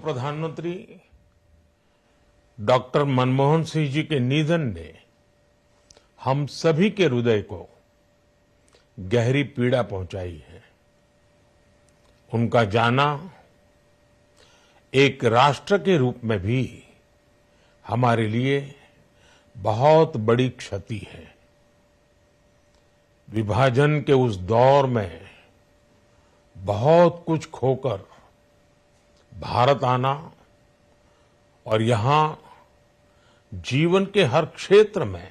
प्रधानमंत्री डॉक्टर मनमोहन सिंह जी के निधन ने हम सभी के हृदय को गहरी पीड़ा पहुंचाई है। उनका जाना एक राष्ट्र के रूप में भी हमारे लिए बहुत बड़ी क्षति है। विभाजन के उस दौर में बहुत कुछ खोकर भारत आना और यहां जीवन के हर क्षेत्र में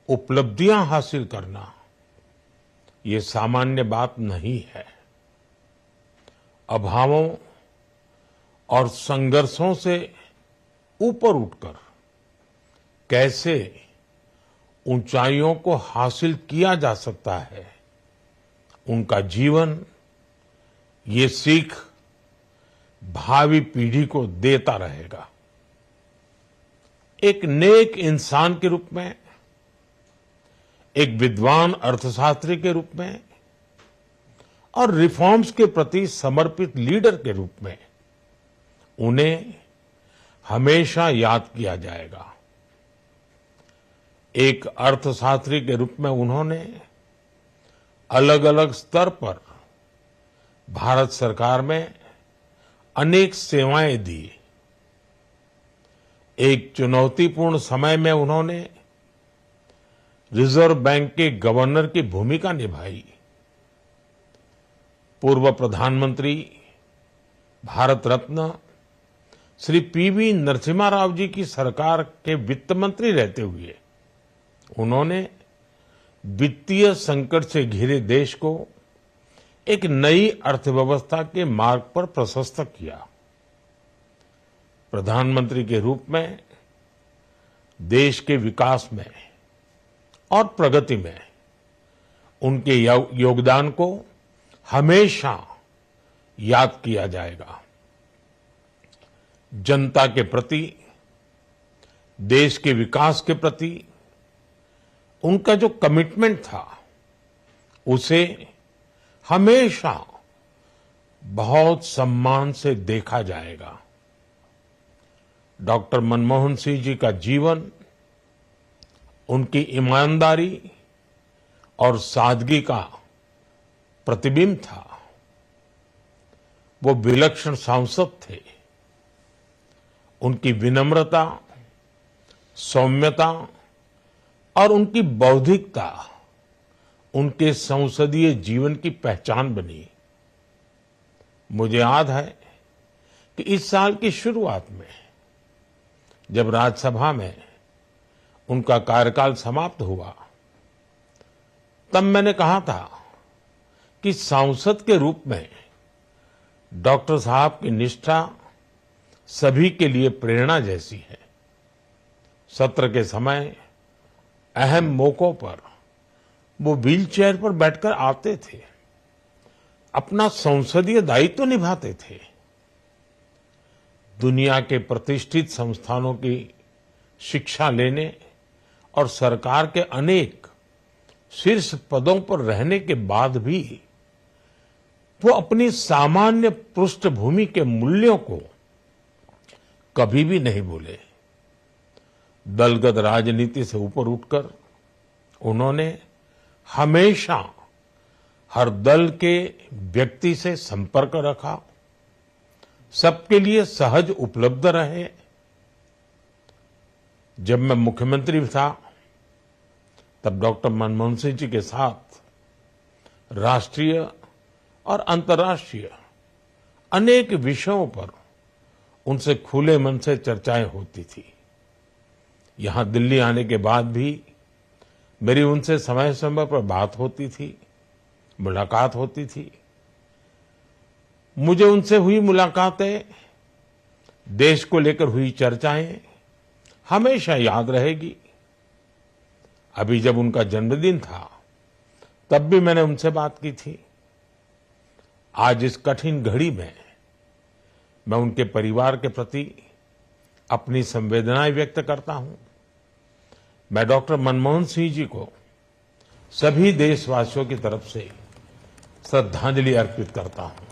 उपलब्धियां हासिल करना ये सामान्य बात नहीं है। अभावों और संघर्षों से ऊपर उठकर कैसे ऊंचाइयों को हासिल किया जा सकता है, उनका जीवन ये सीख भावी पीढ़ी को देता रहेगा। एक नेक इंसान के रूप में, एक विद्वान अर्थशास्त्री के रूप में और रिफॉर्म्स के प्रति समर्पित लीडर के रूप में उन्हें हमेशा याद किया जाएगा। एक अर्थशास्त्री के रूप में उन्होंने अलग अलग स्तर पर भारत सरकार में अनेक सेवाएं दी। एक चुनौतीपूर्ण समय में उन्होंने रिजर्व बैंक के गवर्नर की भूमिका निभाई। पूर्व प्रधानमंत्री भारत रत्न श्री पीवी नरसिम्हा राव जी की सरकार के वित्त मंत्री रहते हुए उन्होंने वित्तीय संकट से घिरे देश को एक नई अर्थव्यवस्था के मार्ग पर प्रशस्त किया। प्रधानमंत्री के रूप में देश के विकास में और प्रगति में उनके योगदान को हमेशा याद किया जाएगा। जनता के प्रति, देश के विकास के प्रति उनका जो कमिटमेंट था उसे हमेशा बहुत सम्मान से देखा जाएगा। डॉक्टर मनमोहन सिंह जी का जीवन उनकी ईमानदारी और सादगी का प्रतिबिंब था। वो विलक्षण सांसद थे। उनकी विनम्रता, सौम्यता और उनकी बौद्धिकता उनके संसदीय जीवन की पहचान बनी। मुझे याद है कि इस साल की शुरुआत में जब राज्यसभा में उनका कार्यकाल समाप्त हुआ, तब मैंने कहा था कि सांसद के रूप में डॉक्टर साहब की निष्ठा सभी के लिए प्रेरणा जैसी है। सत्र के समय अहम मौकों पर वो व्हीलचेयर पर बैठकर आते थे, अपना संसदीय दायित्व निभाते थे। दुनिया के प्रतिष्ठित संस्थानों की शिक्षा लेने और सरकार के अनेक शीर्ष पदों पर रहने के बाद भी वो अपनी सामान्य पृष्ठभूमि के मूल्यों को कभी भी नहीं भूले। दलगत राजनीति से ऊपर उठकर उन्होंने हमेशा हर दल के व्यक्ति से संपर्क रखा, सबके लिए सहज उपलब्ध रहे। जब मैं मुख्यमंत्री था तब डॉक्टर मनमोहन सिंह जी के साथ राष्ट्रीय और अंतर्राष्ट्रीय अनेक विषयों पर उनसे खुले मन से चर्चाएं होती थी। यहां दिल्ली आने के बाद भी मेरी उनसे समय समय पर बात होती थी, मुलाकात होती थी। मुझे उनसे हुई मुलाकातें, देश को लेकर हुई चर्चाएं हमेशा याद रहेगी। अभी जब उनका जन्मदिन था तब भी मैंने उनसे बात की थी। आज इस कठिन घड़ी में मैं उनके परिवार के प्रति अपनी संवेदनाएं व्यक्त करता हूं। मैं डॉक्टर मनमोहन सिंह जी को सभी देशवासियों की तरफ से श्रद्धांजलि अर्पित करता हूं।